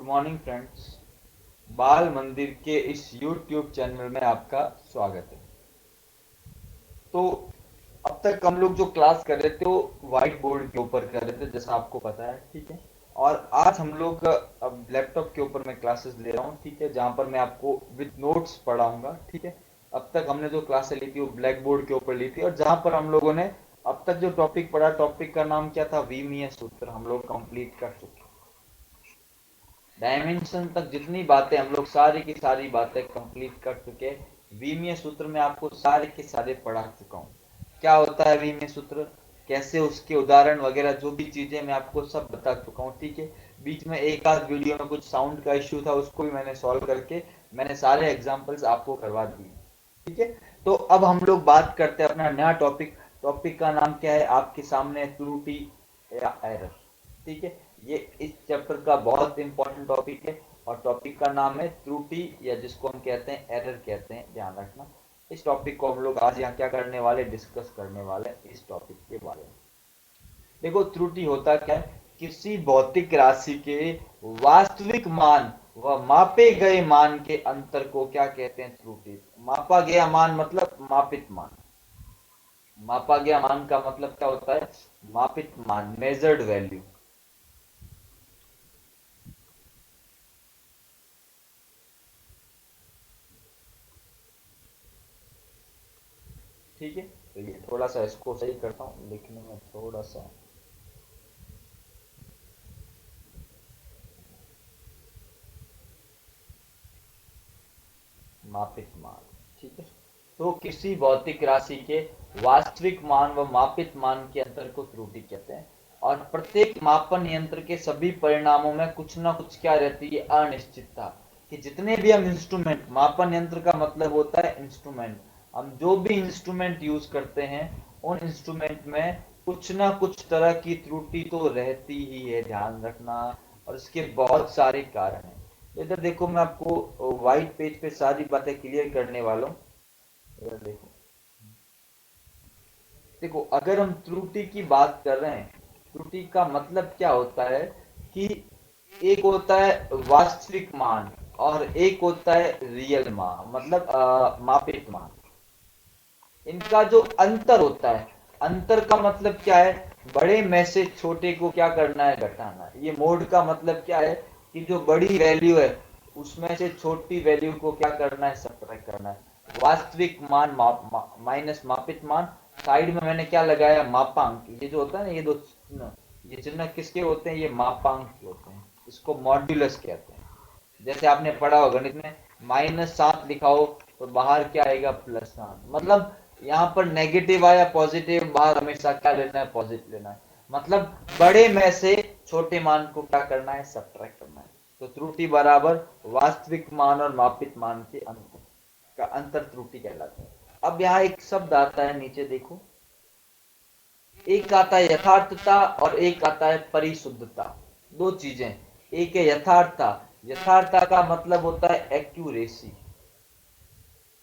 Morning friends. बाल मंदिर के इस यूट्यूब चैनल में आपका स्वागत है। तो अब तक हम लोग जो क्लास कर रहे थे वो व्हाइट बोर्ड के ऊपर कर रहे थे, जैसा आपको पता है, ठीक है। और आज हम लोग अब लैपटॉप के ऊपर मैं क्लासेस ले रहा हूँ, ठीक है, जहाँ पर मैं आपको विद नोट्स पढ़ाऊंगा, ठीक है। अब तक हमने जो क्लासें ली थी वो ब्लैक बोर्ड के ऊपर ली थी, और जहाँ पर हम लोगों ने अब तक जो टॉपिक पढ़ा, टॉपिक का नाम क्या था, विमीय सूत्र, हम लोग कंप्लीट कर चुके। डायमेंशन तक जितनी बातें हम लोग सारी की सारी बातें कंप्लीट कर चुके। विमीय सूत्र में आपको सारे के सारे पढ़ा चुका हूँ। क्या होता है विमीय सूत्र, कैसे उसके उदाहरण वगैरह जो भी चीजें मैं आपको सब बता चुका हूँ, ठीक है। बीच में एक आध वीडियो में कुछ साउंड का इश्यू था, उसको भी मैंने सॉल्व करके मैंने सारे एग्जांपल्स आपको करवा दिए, ठीक है। तो अब हम लोग बात करते हैं अपना नया टॉपिक। टॉपिक का नाम क्या है आपके सामने, त्रुटि या एरर, ठीक है। ये इस चैप्टर का बहुत इंपॉर्टेंट टॉपिक है, और टॉपिक का नाम है त्रुटि, या जिसको हम कहते हैं एरर कहते हैं, ध्यान रखना। इस टॉपिक को हम लोग आज यहाँ क्या करने वाले, डिस्कस करने वाले इस टॉपिक के बारे में। देखो, त्रुटि होता क्या है, किसी भौतिक राशि के वास्तविक मान व मापे गए मान के अंतर को क्या कहते हैं, त्रुटि। मापा गया मान मतलब मापित मान। मापा गया मान का मतलब क्या होता है, मापित मान, मेजर्ड वैल्यू, ठीक है। तो ये थोड़ा सा इसको सही करता हूँ, लिखने में थोड़ा सा। मापित मान, ठीक है। तो किसी भौतिक राशि के वास्तविक मान व मापित मान के अंतर को त्रुटि कहते हैं। और प्रत्येक मापन यंत्र के सभी परिणामों में कुछ ना कुछ क्या रहती है, अनिश्चितता। कि जितने भी हम इंस्ट्रूमेंट, मापन यंत्र का मतलब होता है इंस्ट्रूमेंट, हम जो भी इंस्ट्रूमेंट यूज करते हैं उन इंस्ट्रूमेंट में कुछ ना कुछ तरह की त्रुटि तो रहती ही है, ध्यान रखना। और इसके बहुत सारे कारण हैं। तो इधर देखो, मैं आपको व्हाइट पेज पे सारी बातें क्लियर करने वाला हूँ। इधर देखो, देखो अगर हम त्रुटि की बात कर रहे हैं, त्रुटि का मतलब क्या होता है कि एक होता है वास्तविक मान, और एक होता है रियल मान, मतलब मापित मान। इनका जो अंतर होता है, अंतर का मतलब क्या है, बड़े में से छोटे को क्या करना है, घटाना है। ये मोड का मतलब क्या है कि जो बड़ी वैल्यू है उसमें से छोटी वैल्यू को क्या करना है, सब्ट्रैक्ट करना है। वास्तविक मान माइनस मापित मान। साइड में मैंने क्या लगाया, मापांक। ये जो होता है ना, ये दो चिन्ह, ये चिन्ह किसके होते हैं, ये मापांक के होते हैं। इसको मॉड्यूलस कहते हैं। जैसे आपने पढ़ा हो गणित में, -7 लिखा हो तो बाहर क्या आएगा, +7। मतलब यहाँ पर नेगेटिव आया पॉजिटिव, बाहर हमेशा क्या लेना है, पॉजिटिव लेना है। मतलब बड़े में से छोटे मान को क्या करना है, सब्ट्रैक्ट करना है। तो त्रुटि बराबर वास्तविक मान और मापित मान के अंतर का अंतर त्रुटि कहलाता है। अब यहाँ एक शब्द आता है, नीचे देखो, एक आता है यथार्थता और एक आता है परिशुद्धता। दो चीजें, एक है यथार्थता। यथार्थता का मतलब होता है एक्यूरेसी।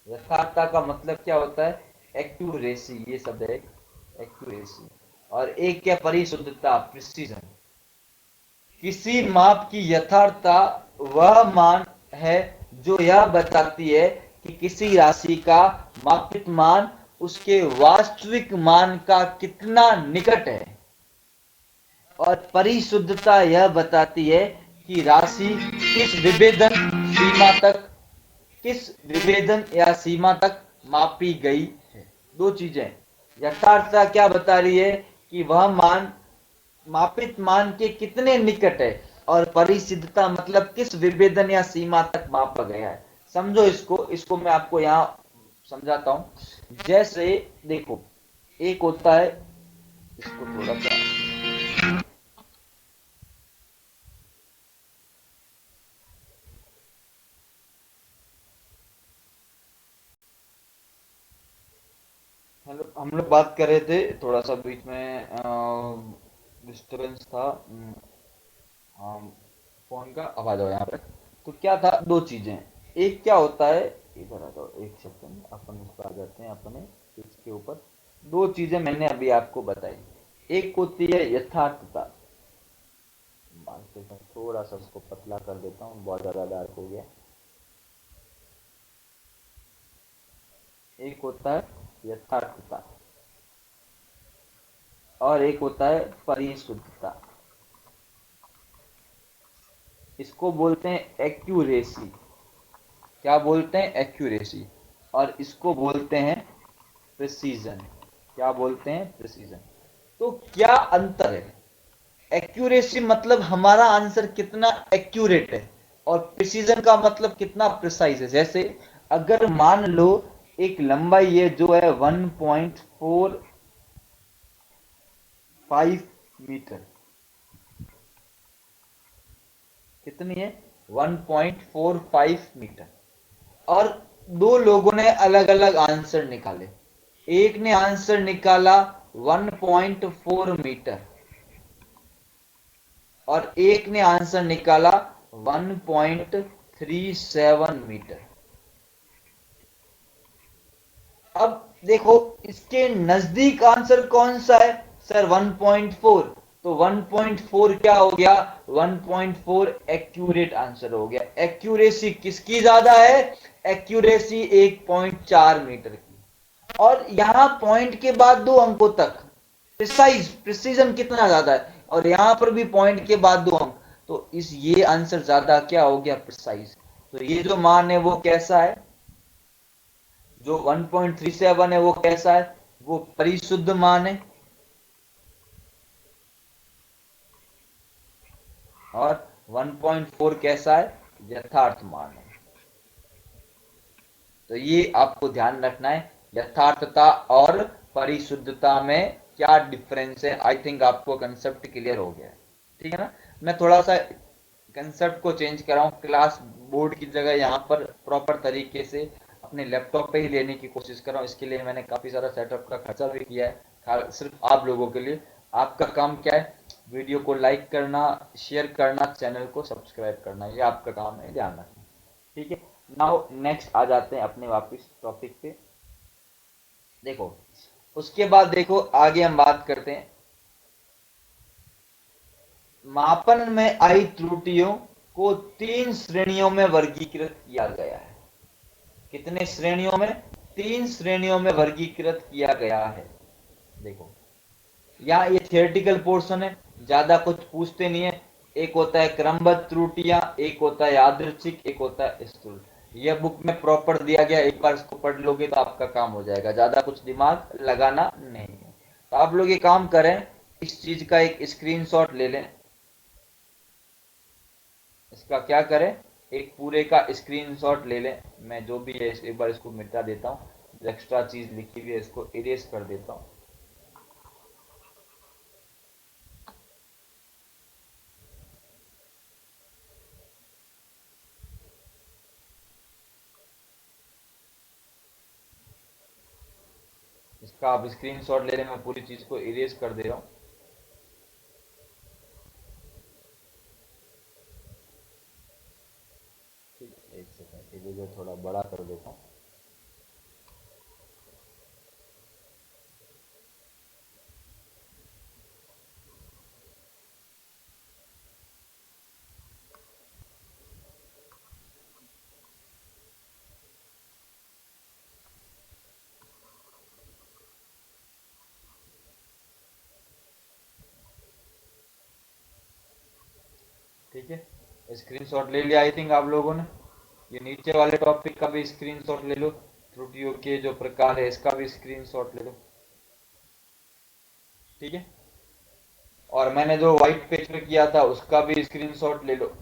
यथार्थता का मतलब क्या होता है, एक्यूरेसी, ये शब्द है एक्यूरेसी। और एक क्या, परिशुद्धता, प्रिसीजन। किसी माप की यथार्थता वह मान है जो यह बताती है कि किसी राशि का मापित मान उसके वास्तविक मान का कितना निकट है। और परिशुद्धता यह बताती है कि राशि किस विभेदन सीमा तक, किस विभेदन या सीमा तक मापी गई है। दो चीजें, यथार्थता क्या बता रही है कि वह मान मापित मान के कितने निकट है, और परिसिद्धता मतलब किस विभेदन या सीमा तक मापा गया है। समझो इसको, इसको मैं आपको यहाँ समझाता हूं। जैसे देखो, एक होता है, इसको थोड़ा सा, हम लोग बात कर रहे थे, थोड़ा सा बीच में डिस्टरबेंस था। फोन का आवाज हो यहाँ पे। तो क्या था, दो चीजें। एक क्या होता है, इधर आ जाओ एक सेकंड, अपन इस पर आ जाते हैं अपने इसके ऊपर। दो चीजें मैंने अभी आपको बताई। एक होती है यथार्थता, तो मैं थोड़ा सा उसको पतला कर देता हूँ, बहुत ज़्यादा डार्क हो गया। एक होता है यथार्थता और एक होता है परिशुद्धता। इसको बोलते हैं एक्यूरेसी। क्या बोलते हैं? एक्यूरेसी। और इसको बोलते हैं प्रिसीजन। क्या बोलते हैं? प्रिसीजन। तो क्या अंतर है? एक्यूरेसी मतलब हमारा आंसर कितना एक्यूरेट है, और प्रिसीजन का मतलब कितना प्रिसाइज है। जैसे अगर मान लो एक लंबाई है जो है 1.45 मीटर। कितनी है? 1.45 मीटर। और दो लोगों ने अलग अलग आंसर निकाले। एक ने आंसर निकाला 1.4 मीटर और एक ने आंसर निकाला 1.37 मीटर। अब देखो इसके नजदीक आंसर कौन सा है? सर 1.4। तो 1.4 क्या हो गया? 1.4 एक्यूरेट आंसर हो गया। एक्यूरेसी किसकी ज्यादा है? एक्यूरेसी 1.4 मीटर की। और यहां पॉइंट के बाद 2 अंकों तक प्रिसीजन कितना ज्यादा है, और यहां पर भी पॉइंट के बाद 2 अंक। तो इस ये आंसर ज्यादा क्या हो गया? प्रिसाइज। तो ये जो मान है वो कैसा है? जो 1.37 है वो कैसा है? वो परिशुद्ध मान है। और 1.4 कैसा है? यथार्थ मान है। तो ये आपको ध्यान रखना है, यथार्थता और परिशुद्धता में क्या डिफरेंस है। आई थिंक आपको कंसेप्ट क्लियर हो गया है। ठीक है ना? मैं थोड़ा सा कंसेप्ट को चेंज कर रहा हूँ। क्लास बोर्ड की जगह यहाँ पर प्रॉपर तरीके से अपने लैपटॉप पे ही लेने की कोशिश कर रहा हूँ। इसके लिए मैंने काफ़ी सारा सेटअप का खर्चा भी किया है, सिर्फ आप लोगों के लिए। आपका काम क्या है? वीडियो को लाइक करना, शेयर करना, चैनल को सब्सक्राइब करना, ये आपका काम है, ध्यान रखना। ठीक है। नाउ नेक्स्ट आ जाते हैं अपने वापस टॉपिक पे। देखो उसके बाद देखो आगे हम बात करते हैं मापन में आई त्रुटियों को 3 श्रेणियों में वर्गीकृत किया गया है। कितने श्रेणियों में? 3 श्रेणियों में वर्गीकृत किया गया है। देखो यहाँ ये थियोरेटिकल पोर्शन है, ज्यादा कुछ पूछते नहीं है। एक होता है क्रमबद्ध त्रुटियां, एक होता है यादृच्छिक, एक होता है स्थूल। यह बुक में प्रॉपर दिया गया, एक बार इसको पढ़ लोगे तो आपका काम हो जाएगा, ज्यादा कुछ दिमाग लगाना नहीं है। तो आप लोग ये काम करें, इस चीज का एक स्क्रीनशॉट ले लें। इसका क्या करें? एक पूरे का स्क्रीनशॉट ले लें। मैं जो भी है एक बार इसको मिटा देता हूँ, जो एक्स्ट्रा चीज लिखी हुई है इसको इरेज कर देता हूँ। इसका आप स्क्रीनशॉट ले लें, मैं पूरी चीज को इरेज कर दे रहा हूँ। ठीक है, एक सेकंड इरेजर थोड़ा बड़ा कर देता हूँ। ठीक है, स्क्रीनशॉट ले लिया आई थिंक आप लोगों ने। ये नीचे वाले टॉपिक का भी स्क्रीनशॉट ले लो, त्रुटियों के जो प्रकार है इसका भी स्क्रीनशॉट ले लो। ठीक है, और मैंने जो व्हाइट पेज पे किया था उसका भी स्क्रीनशॉट ले लो।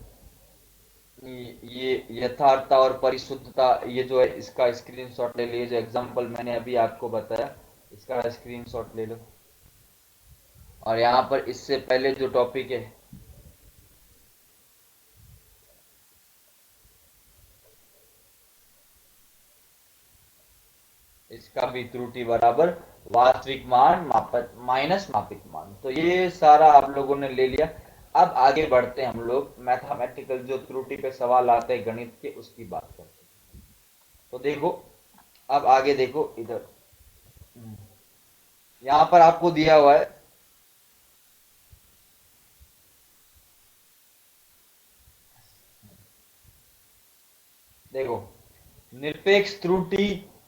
ये यथार्थता और परिशुद्धता, ये जो है इसका स्क्रीनशॉट ले लीजिए। जो एग्जांपल मैंने अभी आपको बताया इसका स्क्रीनशॉट ले लो। और यहाँ पर इससे पहले जो टॉपिक है इसका भी त्रुटि बराबर वास्तविक मान मापत माइनस मापित मान। तो ये सारा आप लोगों ने ले लिया। अब आगे बढ़ते हैं हम लोग मैथमेटिकल जो त्रुटि पे सवाल आते हैं गणित के, उसकी बात करते हैं। तो देखो अब आगे देखो इधर, यहाँ पर आपको दिया हुआ है निरपेक्ष त्रुटि,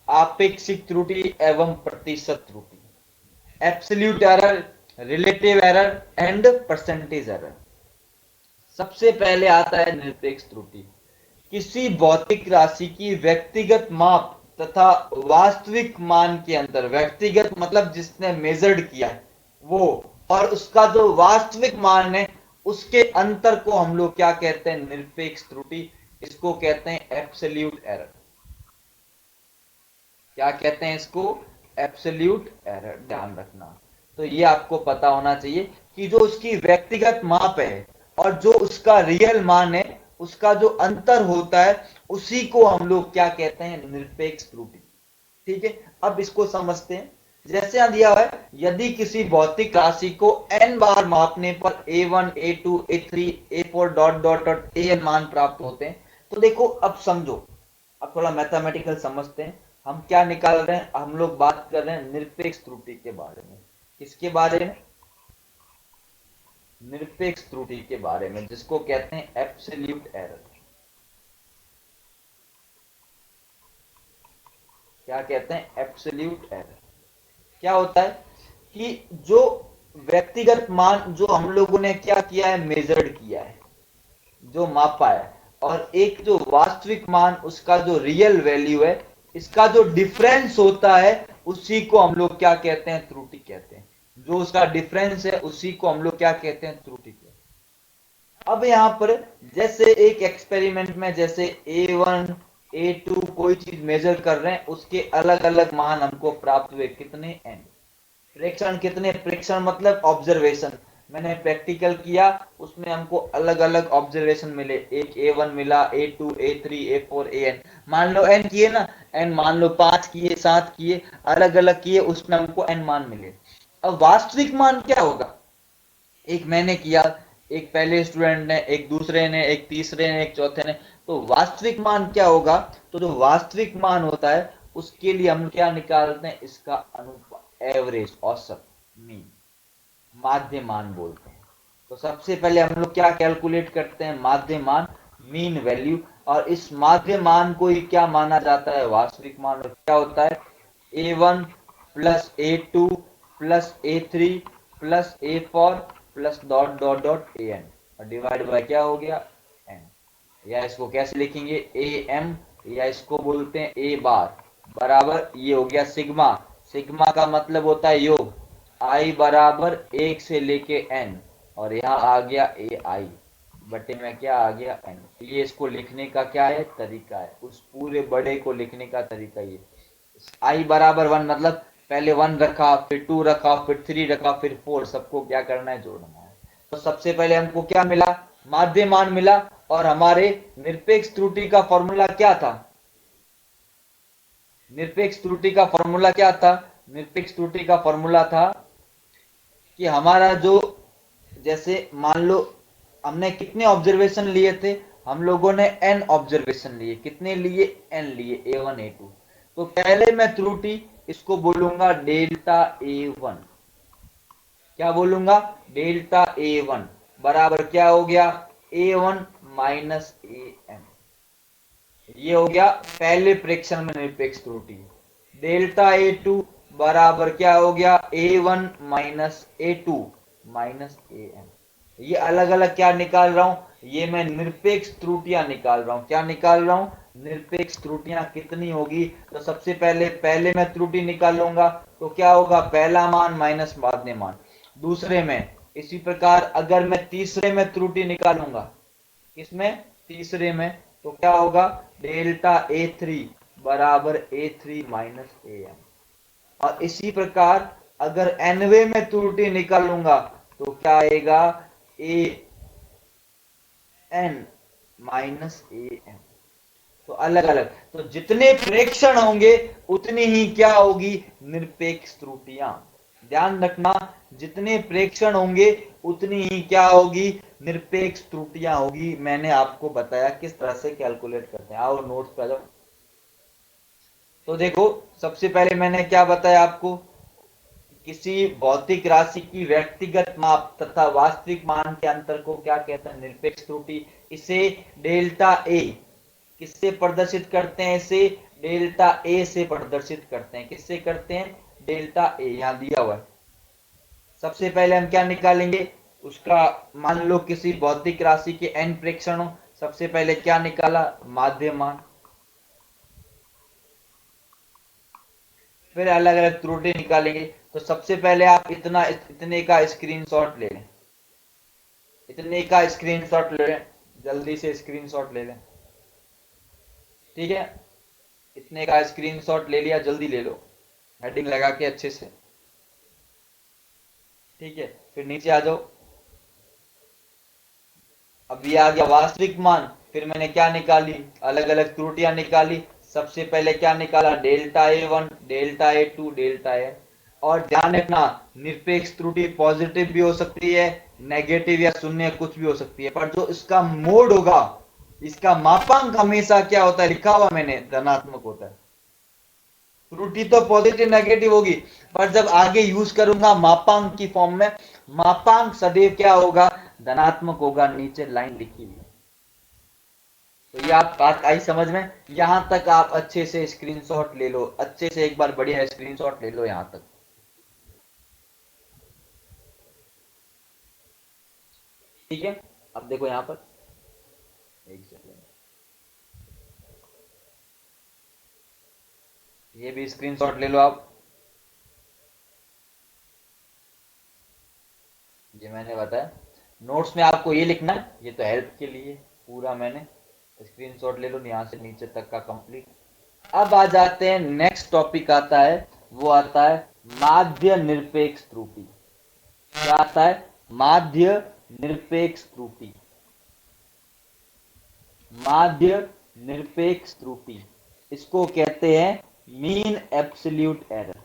आपेक्षिक त्रुटि एवं प्रतिशत त्रुटि, absolute error, relative error and percentage error. सबसे पहले आता है निरपेक्ष त्रुटि। किसी भौतिक राशि की व्यक्तिगत माप तथा वास्तविक मान के अंदर, व्यक्तिगत मतलब जिसने मेजर्ड किया है वो, और उसका जो वास्तविक मान है उसके अंतर को हम लोग क्या कहते हैं, निरपेक्ष त्रुटि। इसको कहते हैं एब्सोल्यूट एरर। क्या कहते हैं इसको, एब्सोल्यूट एरर। ध्यान रखना, तो ये आपको पता होना चाहिए कि जो उसकी व्यक्तिगत माप है और जो उसका रियल मान है, उसका जो अंतर होता है उसी को हम लोग क्या कहते हैं, निरपेक्ष त्रुटि। ठीक है, अब इसको समझते हैं। जैसे यहां दिया हुआ है, यदि किसी भौतिक राशि को n बार मापने पर a1 a2 a3 a4 dot dot dot an मान प्राप्त होते हैं, तो देखो अब समझो, अब थोड़ा मैथमेटिकल समझते हैं। हम क्या निकाल रहे हैं, हम लोग बात कर रहे हैं निरपेक्ष त्रुटि के बारे में। किसके बारे में, निरपेक्ष त्रुटि के बारे में, जिसको कहते हैं एब्सोल्यूट एरर। क्या कहते हैं, एब्सोल्यूट एरर। क्या होता है कि जो व्यक्तिगत मान जो हम लोगों ने क्या किया है, मेजर्ड किया है, जो मापा है, और एक जो वास्तविक मान, उसका जो रियल वैल्यू है, इसका जो डिफरेंस होता है उसी को हम लोग क्या कहते हैं, त्रुटि कहते हैं। जो उसका डिफरेंस है उसी को हम लोग क्या कहते हैं, त्रुटि कहते हैं। अब यहां पर जैसे एक एक्सपेरिमेंट में जैसे A1 A2 कोई चीज मेजर कर रहे हैं, उसके अलग अलग मान हमको प्राप्त हुए, कितने, n। प्रेक्षण कितने, प्रेक्षण मतलब ऑब्जर्वेशन। मैंने प्रैक्टिकल किया, उसमें हमको अलग अलग ऑब्जर्वेशन मिले। एक A1 मिला, A2 A3 A4 AN, मान लो n किए ना, n मान लो 5 किए 7 किए, अलग अलग किए, उसमें हमको n मान मिले। अब वास्तविक मान क्या होगा, एक मैंने किया, एक पहले स्टूडेंट ने, एक दूसरे ने, एक तीसरे ने, एक चौथे ने, तो वास्तविक मान क्या होगा। तो जो वास्तविक मान होता है उसके लिए हम क्या निकालते हैं, इसका अनुपात, एवरेज, औसत, मीन, माध्य मान बोलते हैं। तो सबसे पहले हम लोग क्या कैलकुलेट करते हैं, माध्य मान, मीन वैल्यू। और इस माध्य मान को ही क्या माना जाता है, वास्तविक मान। और क्या होता है, A1 plus A2 plus A3 plus A4 plus dot dot dot AN, और डिवाइड बाय क्या हो गया, n। या इसको कैसे लिखेंगे, AM, या इसको बोलते हैं A बार, बराबर ये हो गया सिग्मा। सिग्मा का मतलब होता है योग, I बराबर 1 से लेके n, और यहाँ आ गया AI बटे में क्या आ गया, n। ये इसको लिखने का क्या है, तरीका है, उस पूरे बड़े को लिखने का तरीका ये। I बराबर 1 मतलब पहले 1 रखा, फिर 2 रखा, फिर 3 रखा, फिर 4, सबको क्या करना है, जोड़ना है। तो सबसे पहले हमको क्या मिला, माध्य मान मिला। और हमारे निरपेक्ष त्रुटि का फॉर्मूला क्या था, निरपेक्ष त्रुटि का फॉर्मूला क्या था, निरपेक्ष त्रुटि का फॉर्मूला था कि हमारा जो, जैसे मान लो हमने कितने ऑब्जर्वेशन लिए थे, हम लोगों ने n ऑब्जर्वेशन लिए, कितने लिए, n लिए, A1 A2। तो पहले मैं त्रुटि इसको बोलूंगा डेल्टा A1। क्या बोलूंगा, डेल्टा A1 बराबर क्या हो गया, A1 माइनस AM। ये हो गया पहले प्रेक्षण में निरपेक्ष त्रुटि। डेल्टा A2 बराबर क्या हो गया, A1 minus A2 minus AM। ये अलग अलग क्या निकाल रहा हूं, ये मैं निरपेक्ष त्रुटियां निकाल रहा हूं। क्या निकाल रहा हूं, निरपेक्ष त्रुटियां कितनी होगी। तो सबसे पहले मैं त्रुटि निकालूंगा, तो क्या होगा, पहला मान माइनस माध्य मान। दूसरे में इसी प्रकार अगर मैं तीसरे में त्रुटि निकालूंगा, किसमें, तीसरे में, तो क्या होगा, डेल्टा A3 बराबर A3 माइनस AM। और इसी प्रकार अगर nवे में त्रुटि निकालूंगा तो क्या आएगा, AN माइनस AM। तो अलग अलग, तो जितने प्रेक्षण होंगे उतनी ही क्या होगी, निरपेक्ष त्रुटियां। ध्यान रखना, जितने प्रेक्षण होंगे उतनी ही क्या होगी, निरपेक्ष त्रुटियां होगी। मैंने आपको बताया किस तरह से कैलकुलेट करते हैं। आओ नोट्स पे जाओ। तो देखो, सबसे पहले मैंने क्या बताया आपको, किसी भौतिक राशि की व्यक्तिगत माप तथा वास्तविक मान के अंतर को क्या कहते हैं, निरपेक्ष त्रुटि। इसे डेल्टा ए किससे प्रदर्शित करते हैं इसे? डेल्टा ए से प्रदर्शित करते हैं। किससे करते हैं? डेल्टा ए, यहां दिया हुआ है। सबसे पहले हम क्या निकालेंगे? उसका मान लो किसी भौतिक राशि के n प्रेक्षणों, सबसे पहले क्या निकाला? माध्य मान। फिर अलग अलग त्रुटि निकालेंगे। तो सबसे पहले आप इतने का स्क्रीनशॉट ले लें, इतने का स्क्रीनशॉट ले लें, जल्दी से स्क्रीनशॉट ले लें। ठीक है, इतने का स्क्रीनशॉट ले लिया, जल्दी ले लो, हेडिंग लगा के अच्छे से। ठीक है, फिर नीचे आ जाओ। अब ये आ गया वास्तविक मान। फिर मैंने क्या निकाली? अलग अलग त्रुटियां निकाली। सबसे पहले क्या निकाला? Delta A1, delta A2, delta A. और ध्यान रखना, निरपेक्ष त्रुटि पॉजिटिव भी हो सकती है, नेगेटिव या शून्य कुछ भी हो सकती है, पर जो इसका मोड होगा, इसका मापांक हमेशा क्या होता है? लिखा हुआ मैंने, धनात्मक होता है। त्रुटि तो पॉजिटिव नेगेटिव होगी, पर जब आगे यूज करूंगा मापांक की फॉर्म में, मापांक सदैव क्या होगा? धनात्मक होगा। नीचे लाइन लिखी हुई। तो ये आप बात आई समझ में? यहां तक आप अच्छे से स्क्रीनशॉट ले लो, अच्छे से एक बार बढ़िया स्क्रीनशॉट ले लो यहां तक। ठीक है, अब देखो यहां पर, एक सेकेंड, ये भी स्क्रीनशॉट ले लो आप। ये मैंने बताया, नोट्स में आपको ये लिखना है, ये तो हेल्प के लिए पूरा मैंने स्क्रीनशॉट ले लो यहाँ से नीचे तक का कंप्लीट। अब आ जाते हैं, नेक्स्ट टॉपिक आता है, वो आता है माध्य निरपेक्ष त्रुटि। क्या आता है? माध्य निरपेक्ष त्रुटि। माध्य निरपेक्ष त्रुटि, इसको कहते हैं मीन एब्सोल्यूट एरर।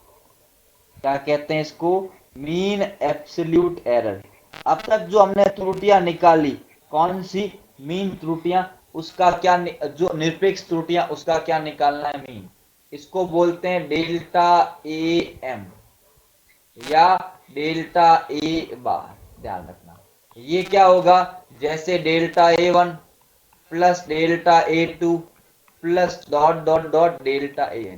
क्या कहते हैं इसको? Mean absolute error. अब तक जो हमने त्रुटियां निकाली, कौन सी? मीन त्रुटियां। उसका क्या जो निरपेक्ष त्रुटियां, उसका क्या निकालना है? मीन। इसको बोलते हैं डेल्टा ए एम या डेल्टा ए बार। ध्यान रखना, ये क्या होगा? जैसे delta A1 plus delta A2 plus dot dot dot delta AN।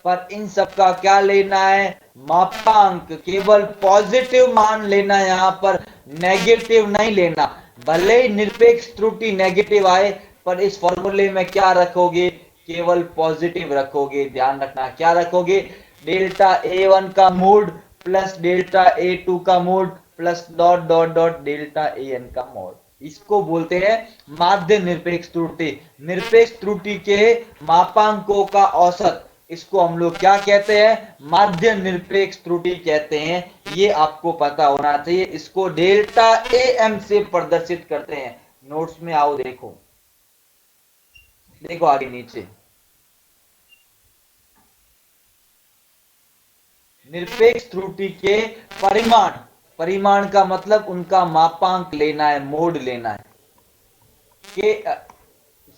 पर इन सब का क्या लेना है? मापांक। केवल पॉजिटिव मान लेना है यहां पर, नेगेटिव नहीं लेना। भले ही निरपेक्ष त्रुटि नेगेटिव आए, पर इस फॉर्मूले में क्या रखोगे? केवल पॉजिटिव रखोगे। ध्यान रखना, क्या रखोगे? डेल्टा A1 का मोड प्लस डेल्टा A2 का mode plus dot dot dot delta AN का मोड। इसको बोलते हैं माध्य निरपेक्ष त्रुटि। निरपेक्ष त्रुटि के मापांकों का औसत, इसको हम लोग क्या कहते हैं? माध्य निरपेक्ष त्रुटि कहते हैं। ये आपको पता होना चाहिए। इसको डेल्टा AM से प्रदर्शित करते हैं। नोट्स में आओ, देखो देखो आगे नीचे, निरपेक्ष त्रुटि के परिमाण। परिमाण का मतलब उनका मापांक लेना है, मोड लेना है। के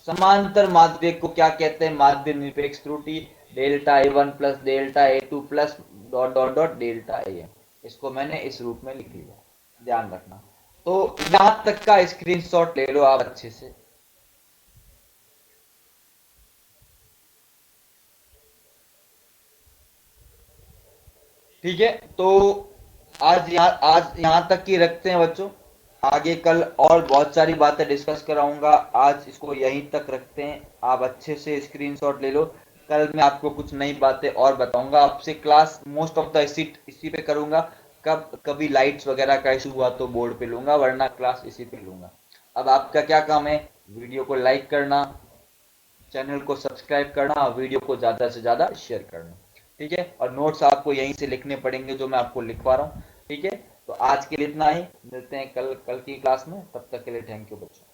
समांतर माध्य को क्या कहते हैं? माध्य निरपेक्ष त्रुटि delta A1 plus delta A2 plus dot dot dot delta AM। इसको मैंने इस रूप में लिख लिया, ध्यान रखना। तो यहां तक का स्क्रीनशॉट ले लो आप अच्छे से। ठीक है, तो आज यहाँ तक की रखते हैं बच्चों। आगे कल और बहुत सारी बातें डिस्कस कराऊंगा, आज इसको यहीं तक रखते हैं। आप अच्छे से स्क्रीनशॉट ले लो। कल मैं आपको कुछ नई बातें और बताऊंगा। आपसे क्लास मोस्ट ऑफ द इसी पे करूंगा। कभी लाइट्स वगैरह का इशू हुआ तो बोर्ड पे लूंगा, वरना क्लास इसी पे लूंगा। अब आपका क्या काम है? वीडियो को लाइक करना, चैनल को सब्सक्राइब करना और वीडियो को ज्यादा से ज्यादा शेयर करना। ठीक है, और नोट्स आपको यहीं से लिखने पड़ेंगे जो मैं आपको लिखवा रहा हूँ। ठीक है, तो आज के लिए इतना ही। मिलते हैं कल की क्लास में, तब तक के लिए थैंक यू बच्चों।